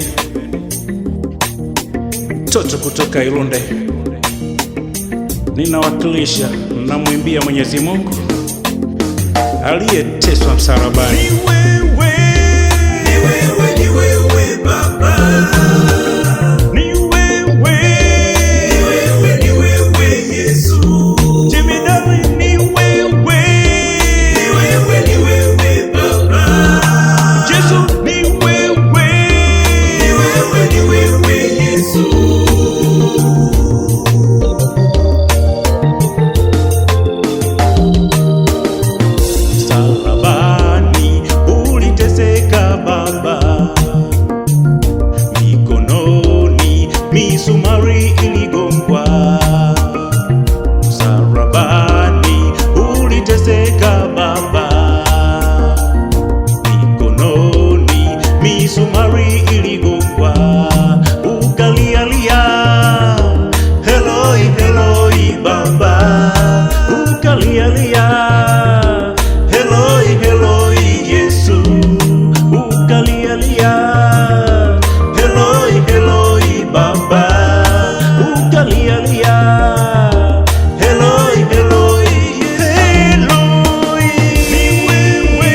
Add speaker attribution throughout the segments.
Speaker 1: Bendi, toto kutoka Irunde, ninawakilisha na mwimbia Mwenyezi Mungu aliyeteswa msalabani.
Speaker 2: Ni wewe, ni wewe, ni wewe Baba.
Speaker 1: Misumari iligongwa msalabani, uliteseka Baba. Mikononi misumari iligongwa, ukalialia Eloi, Eloi Baba, ukalialia Eloi, Eloi Yesu, ukalialia Eloi, Eloi Baba, ukalialia Eloi, Eloi, Eloi.
Speaker 2: Ni wewe,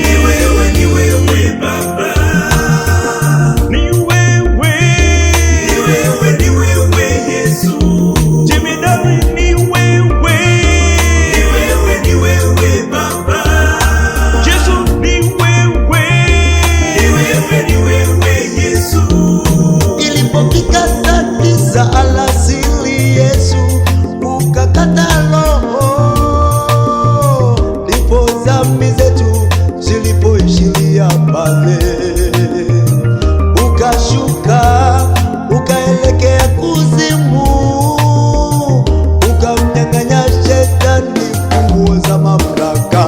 Speaker 2: ni wewe, ni wewe Baba.
Speaker 1: Ni wewe,
Speaker 2: ni wewe, ni wewe Yesu.
Speaker 1: Jemedari ni wewe,
Speaker 2: ni wewe, ni wewe Baba.
Speaker 1: Yesu ni wewe,
Speaker 2: ni wewe, ni wewe Yesu.
Speaker 3: Ilipofika saa 9 alasiri, Yesu ukakata roho, ndipo dhambi zetu zilipoishiria pale. Ukashuka ukaelekea kuzimu, ukamnyang'anya shetani funguo za mamlaka.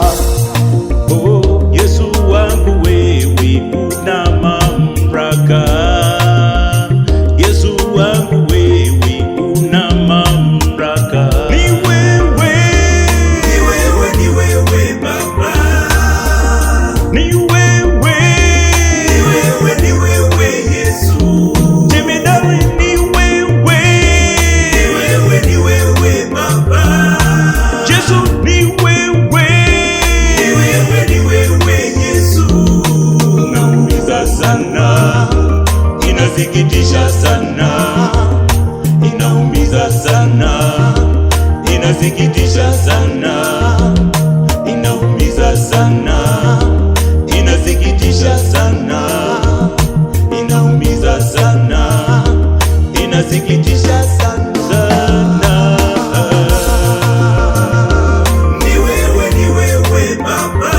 Speaker 1: oh Yesu wangu, wewe una mamlaka. Yesu wangu, wewe una mamlaka.
Speaker 2: Ni wewe, ni wewe, ni wewe Baba.
Speaker 1: Ni wewe,
Speaker 2: ni wewe, ni wewe Yesu.
Speaker 1: Jemedari ni wewe,
Speaker 2: ni wewe, ni wewe Baba.
Speaker 1: Yesu ni wewe,
Speaker 2: ni wewe, ni wewe Yesu.
Speaker 1: unaumiza sana, inasikitisha sana, inaumiza sana, inasikitisha sana, inaumiza sana, inasikitisha sana, inaumiza sana, inasikitisha sana.
Speaker 2: Ni wewe, ni wewe Baba.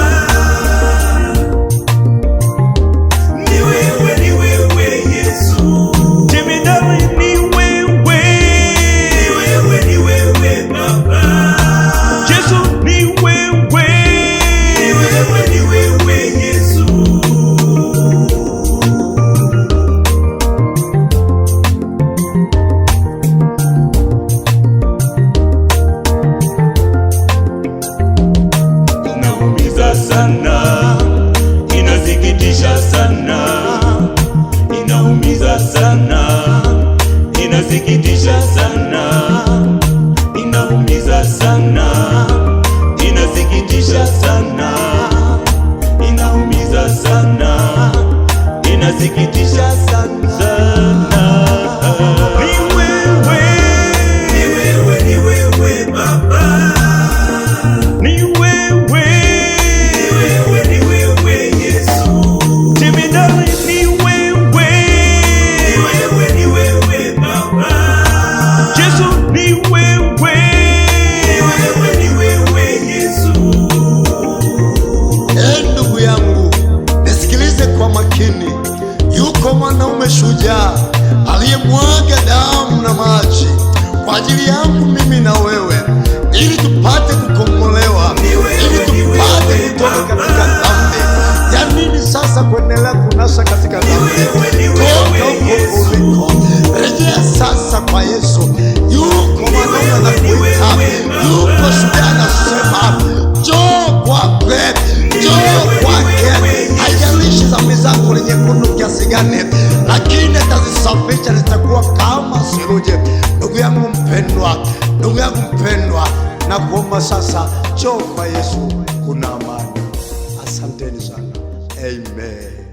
Speaker 2: Ni wewe, ni wewe Yesu.
Speaker 1: Jemedari ni wewe,
Speaker 2: ni wewe, ni wewe Baba.
Speaker 1: Yesu ni wewe,
Speaker 2: ni wewe, ni wewe Yesu.
Speaker 1: inaumiza sana, inasikitisha sana, inaumiza sana, inasikitisha sana, inaumiza sana, inasikitisha sana, inaumiza sana, inasikitisha sana.
Speaker 2: Ni wewe, ni wewe, ni wewe Baba.
Speaker 1: Ni wewe,
Speaker 2: ni wewe, ni wewe Yesu.
Speaker 1: Jemedari ni wewe,
Speaker 2: ni wewe, ni wewe Baba.
Speaker 1: Yesu ni wewe,
Speaker 2: ni wewe, ni wewe Yesu.
Speaker 3: Ndugu yangu, nisikilize kwa makini. Yuko mwanaume shujaa aliyemwaga damu na maji kwa ajili yangu mimi na wewe, ili tupate kukombolewa, ili tupate kutoka katika dhambi. Ya nini sasa kuendelea kunasa katika dhambi? Toka huko uliko, rejea sasa kwa Yesu. Yuko mwanaume anakuita, yuko shujaa anasema, njoo kwake, njoo kwake. Haijalishi dhambi zako ni nyekundu kiasi gani. gani, lakini atazisafisha, zitakuwa kama seruji. Ndugu yangu mpendwa, ndugu yangu mpendwa, na kuomba sasa, njoo kwa Yesu, kuna amani. Asanteni sana. Amen.